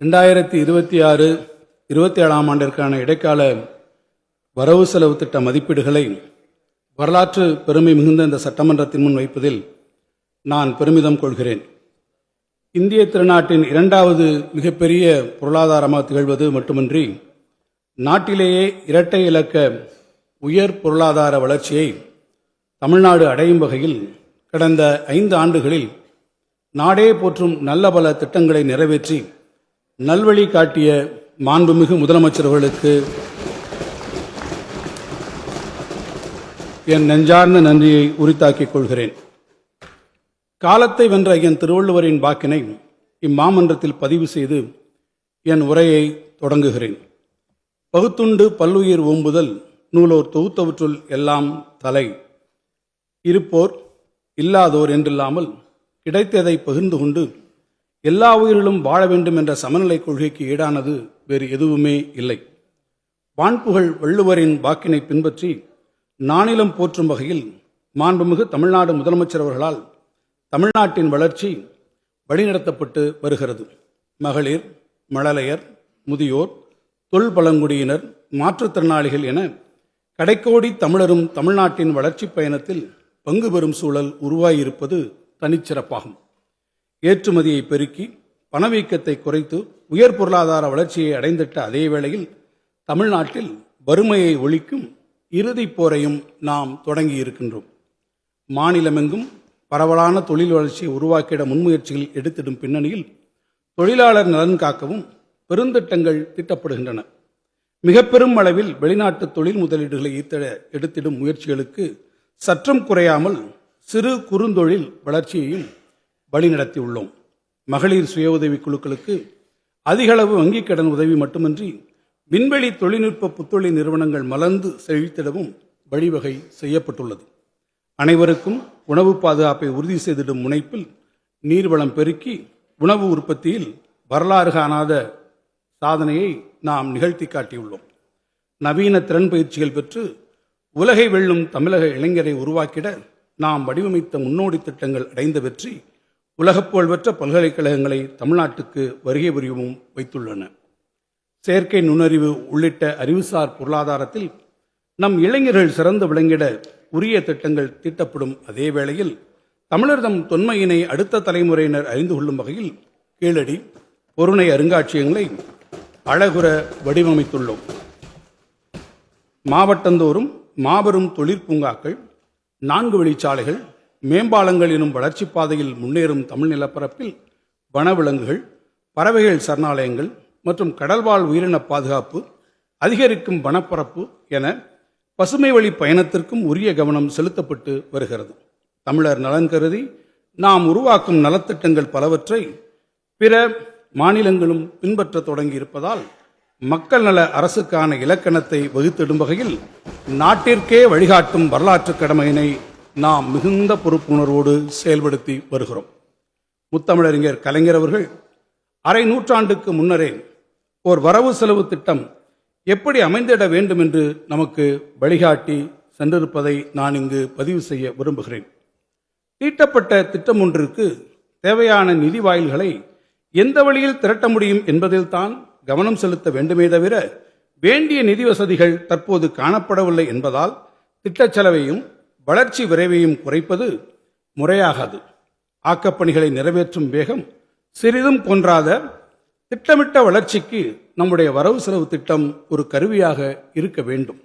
2026-27 ஆண்டிற்கான இடைக்கால வரவு செலவு திட்ட மதிப்பீடுகளை வரலாற்று பெருமை மிகுந்த இந்த சட்டமன்றத்தின் முன் வைப்பதில் நான் பெருமிதம் கொள்கிறேன். இந்திய திருநாட்டின் இரண்டாவது மிகப்பெரிய பொருளாதாரமாக திகழ்வது மட்டுமின்றி நாட்டிலேயே இரட்டை இலக்க உயர் பொருளாதார வளர்ச்சியை தமிழ்நாடு அடையும் வகையில் கடந்த 5 ஆண்டுகளில் நாடே போற்றும் நல்ல பல திட்டங்களை நிறைவேற்றி நல்வழி காட்டிய மாண்புமிகு முதலமைச்சர்களுக்கு என் நெஞ்சார்ந்த நன்றியை உரித்தாக்கிக் கொள்கிறேன். காலத்தை வென்ற என் திருவள்ளுவரின் வாக்கினை இம்மாமன்றத்தில் பதிவு செய்து என் உரையை தொடங்குகிறேன். பகுத்துண்டு பல்லுயிர் ஓம்புதல் நூலோர் தொகுத்தவற்றுள் எல்லாம் தலை. இருப்போர் இல்லாதோர் என்றில்லாமல் கிடைத்ததை பகிர்ந்து கொண்டு எல்லா உயிரிலும் வாழ வேண்டும் என்ற சமநிலை கொள்கைக்கு ஈடானது வேறு எதுவுமே இல்லை. வான்புகழ் வள்ளுவரின் வாக்கினை பின்பற்றி நானிலம் போற்றும் வகையில் மாண்புமிகு தமிழ்நாடு முதலமைச்சர் அவர்களால் தமிழ்நாட்டின் வளர்ச்சி வழிநடத்தப்பட்டு வருகிறது. மகளிர், மழலையர், முதியோர், தொல்பழங்குடியினர், மாற்றுத்திறனாளிகள் என கடைக்கோடி தமிழரும் தமிழ்நாட்டின் வளர்ச்சி பயணத்தில் பங்கு பெறும் சூழல் உருவாகியிருப்பது தனிச்சிறப்பாகும். ஏற்றுமதியை பெருக்கி பணவீக்கத்தை குறைத்து உயர் பொருளாதார வளர்ச்சியை அடைந்திட்ட அதே வேளையில் தமிழ்நாட்டில் வறுமையை ஒழிக்கும் இறுதிப் போரையும் நாம் தொடங்கியிருக்கின்றோம். மாநிலமெங்கும் பரவலான தொழில் வளர்ச்சியை உருவாக்கிட முன்முயற்சிகள் எடுத்திடும் பின்னணியில் தொழிலாளர் நலன் காக்கவும் பெருந்திட்டங்கள் தீட்டப்படுகின்றன. மிக பெரும் அளவில் வெளிநாட்டு தொழில் முதலீடுகளை எடுத்திடும் முயற்சிகளுக்கு சற்றும் குறையாமல் சிறு குறுந்தொழில் வளர்ச்சியையும் வழிநடத்தியுள்ளோம். மகளிர் சுய உதவி குழுக்களுக்கு அதிகளவு வங்கிக் கடன் உதவி மட்டுமின்றி விண்வெளி தொழில்நுட்ப புத்தொழில் நிறுவனங்கள் மலர்ந்து செழித்திடவும் வழிவகை செய்யப்பட்டுள்ளது. அனைவருக்கும் உணவு பாதுகாப்பை உறுதி செய்திடும் முனைப்பில் நீர்வளம் பெருக்கி உணவு உற்பத்தியில் வரலாறு காணாத சாதனையை நாம் நிகழ்த்தி காட்டியுள்ளோம். நவீன திறன் பயிற்சிகள் பெற்று உலகை வெல்லும் தமிழக இளைஞரை உருவாக்கிட நாம் வடிவமைத்த முன்னோடி திட்டங்கள் அடைந்த வெற்றி உலகப்புகழ்பெற்ற பல்கலைக்கழகங்களை தமிழ்நாட்டுக்கு வருகை புரியவும் வைத்துள்ளன. செயற்கை நுண்ணறிவு உள்ளிட்ட அறிவுசார் பொருளாதாரத்தில் நம் இளைஞர்கள் சிறந்து விளங்கிட உரிய திட்டங்கள் தீட்டப்படும் அதே வேளையில் தமிழர் தம் தொன்மையினை அடுத்த தலைமுறையினர் அறிந்து கொள்ளும் வகையில் கீழடி, பொருணை அருங்காட்சியகங்களை அழகுற வடிவமைத்துள்ளோம். மாவட்டந்தோறும் மாபெரும் தொழிற்பூங்காக்கள், 4 வழிச்சாலைகள், மேம்பாலங்கள் எனும் வளர்ச்சி பாதையில் முன்னேறும் தமிழ் நிலப்பரப்பில் வனவிலங்குகள், பறவைகள் சரணாலயங்கள் மற்றும் கடல்வாழ் உயிரின பாதுகாப்பு, அதிகரிக்கும் வனப்பரப்பு என பசுமை வழி பயணத்திற்கும் உரிய கவனம் செலுத்தப்பட்டு வருகிறது. தமிழர் நலன் கருதி நாம் உருவாக்கும் நலத்திட்டங்கள் பலவற்றை பிற மாநிலங்களும் பின்பற்ற தொடங்கி இருப்பதால் மக்கள் நல அரசுக்கான இலக்கணத்தை வகுத்திடும் வகையில் நாட்டிற்கே வழிகாட்டும் வரலாற்று கடமையினை நாம் மிகுந்த பொறுப்புணர்வோடு செயல்படுத்தி வருகிறோம். முத்தமிழறிஞர் கலைஞர் அவர்கள் அரை நூற்றாண்டுக்கு முன்னரே ஓர் வரவு செலவு திட்டம் எப்படி அமைந்திட வேண்டும் என்று நமக்கு வழிகாட்டி சென்றிருப்பதை நான் இங்கு பதிவு செய்ய விரும்புகிறேன். தீட்டப்பட்ட திட்டம் ஒன்றிற்கு தேவையான நிதி வாயில்களை எந்த வழியில் திரட்ட முடியும் என்பதில் தான் கவனம் செலுத்த வேண்டுமே தவிர வேண்டிய நிதி வசதிகள் தற்போது காணப்படவில்லை என்பதால் திட்டச் செலவையும் வளர்ச்சி விரைவையும் குறைப்பது முறையாகாது. ஆக்கப்பணிகளை நிறைவேற்றும் வேகம் சிறிதும் கொன்றாத திட்டமிட்ட வளர்ச்சிக்கு நம்முடைய வரவு செலவு திட்டம் ஒரு கருவியாக இருக்க வேண்டும்.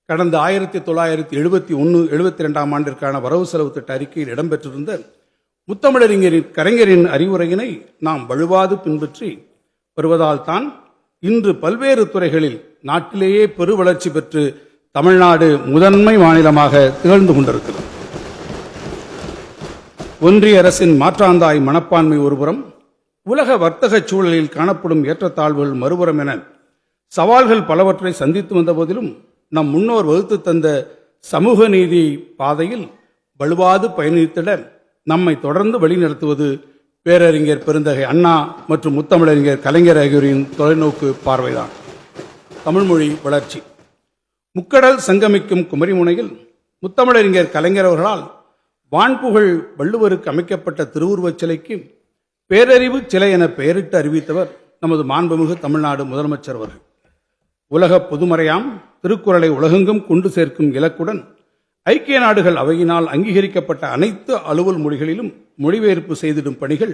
கடந்த 1971-72 ஆண்டிற்கான வரவு செலவு திட்ட அறிக்கையில் இடம்பெற்றிருந்த முத்தமிழறிஞரின் கலைஞரின் அறிவுரையினை நாம் வலுவாது பின்பற்றி வருவதால் தான் இன்று பல்வேறு துறைகளில் நாட்டிலேயே பெரு வளர்ச்சி பெற்று தமிழ்நாடு முதன்மை மாநிலமாக திகழ்ந்து கொண்டிருக்கிறது. ஒன்றிய அரசின் மாற்றாந்தாய் மனப்பான்மை ஒருபுறம், உலக வர்த்தக சூழலில் காணப்படும் ஏற்றத்தாழ்வுகள் மறுபுறம் என சவால்கள் பலவற்றை சந்தித்து வந்த போதிலும் நம் முன்னோர் வகுத்து தந்த சமூக நீதி பாதையில் வலுவாது பயணித்திட நம்மை தொடர்ந்து வழிநடத்துவது பேரறிஞர் பெருந்தகை அண்ணா மற்றும் முத்தமிழறிஞர் கலைஞர் ஆகியோரின் தொலைநோக்கு பார்வைதான். தமிழ்மொழி வளர்ச்சி முக்கடல் சங்கமிக்கும் குமரிமுனையில் முத்தமிழறிஞர் கலைஞர் அவர்களால் வான்புகழ் வள்ளுவருக்கு அமைக்கப்பட்ட திருவுருவச் சிலைக்கு பேரறிவு சிலை என பெயரிட்டு அறிவித்தவர் நமது மாண்புமிகு தமிழ்நாடு முதலமைச்சர் அவர்கள். உலக பொதுமறையாம் திருக்குறளை உலகெங்கும் கொண்டு சேர்க்கும் இலக்குடன் ஐக்கிய நாடுகள் அவையினால் அங்கீகரிக்கப்பட்ட அனைத்து அலுவல் மொழிகளிலும் மொழிபெயர்ப்பு செய்திடும் பணிகள்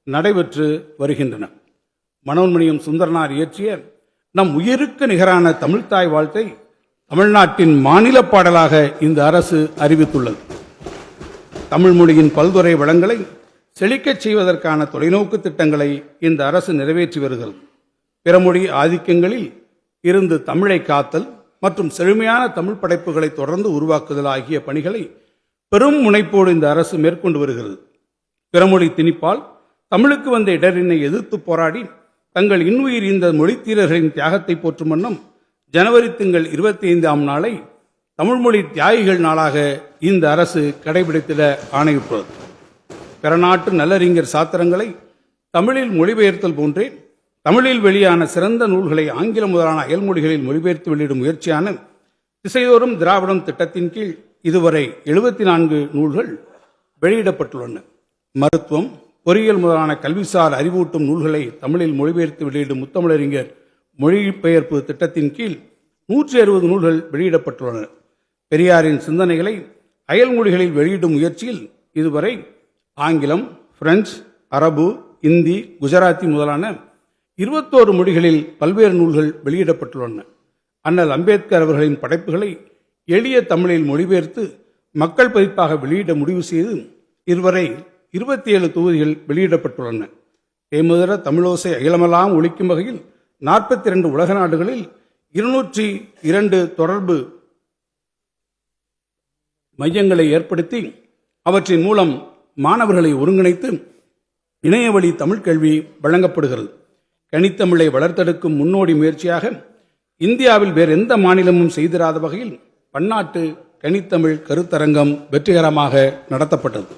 நடைபெற்று வருகின்றன. மனோன்மணியம் சுந்தரனார் இயற்றிய நம் உயிருக்கு நிகரான தமிழ்த்தாய் வாழ்த்தை தமிழ்நாட்டின் மாநில பாடலாக இந்த அரசு அறிவித்துள்ளது. தமிழ் மொழியின் பல்துறை வளங்களை செழிக்கச் செய்வதற்கான தொலைநோக்கு திட்டங்களை இந்த அரசு நிறைவேற்றி வருகிறது. பிறமொழி ஆதிக்கங்களில் இருந்து தமிழை காத்தல் மற்றும் செழுமையான தமிழ் படைப்புகளை தொடர்ந்து உருவாக்குதல் ஆகிய பணிகளை பெரும் முனைப்போடு இந்த அரசு மேற்கொண்டு வருகிறது. பிறமொழி திணிப்பால் தமிழுக்கு வந்த இடரினை எதிர்த்து போராடி தங்கள் இன்னுயிர் இந்த மொழித்தீரர்களின் தியாகத்தை போற்றும் வண்ணம் ஜனவரி திங்கள் 25ஆம் நாளை தமிழ்மொழி தியாகிகள் நாளாக இந்த அரசு கடைபிடித்திட ஆணையிட்டுள்ளது. பிறநாட்டு நல்லறிஞர் சாத்திரங்களை தமிழில் மொழிபெயர்த்தல் போன்றே தமிழில் வெளியான சிறந்த நூல்களை ஆங்கிலம் முதலான அயல்மொழிகளில் மொழிபெயர்த்து வெளியிடும் முயற்சியான திசையோறும் திராவிடம் திட்டத்தின் கீழ் இதுவரை 74 நூல்கள் வெளியிடப்பட்டுள்ளன. மருத்துவம், பொறியியல் முதலான கல்விசார் அறிவூட்டும் நூல்களை தமிழில் மொழிபெயர்த்து வெளியிடும் முத்தமிழறிஞர் மொழிபெயர்ப்பு திட்டத்தின் கீழ் 160 நூல்கள் வெளியிடப்பட்டுள்ளன. பெரியாரின் சிந்தனைகளை அயல்மொழிகளில் வெளியிடும் முயற்சியில் இதுவரை ஆங்கிலம், பிரெஞ்சு, அரபு, இந்தி, குஜராத்தி முதலான 21 மொழிகளில் பல்வேறு நூல்கள் வெளியிடப்பட்டுள்ளன. அண்ணல் அம்பேத்கர் அவர்களின் படைப்புகளை எளிய தமிழில் மொழிபெயர்த்து மக்கள் பதிப்பாக வெளியிட முடிவு செய்து இதுவரை 27 தொகுதிகள் வெளியிடப்பட்டுள்ளன. தேமுதிர தமிழோசை அகிலமெல்லாம் ஒலிக்கும் வகையில் 42 உலக நாடுகளில் 202 தொடர்பு மையங்களை ஏற்படுத்தி அவற்றின் மூலம் மாணவர்களை ஒருங்கிணைத்து இணையவழி தமிழ் கல்வி வழங்கப்படுகிறது. கனித்தமிழை வளர்த்தெடுக்கும் முன்னோடி முயற்சியாக இந்தியாவில் வேறு எந்த மாநிலமும் செய்திராத வகையில் பன்னாட்டு கனித்தமிழ் கருத்தரங்கம் வெற்றிகரமாக நடத்தப்பட்டது.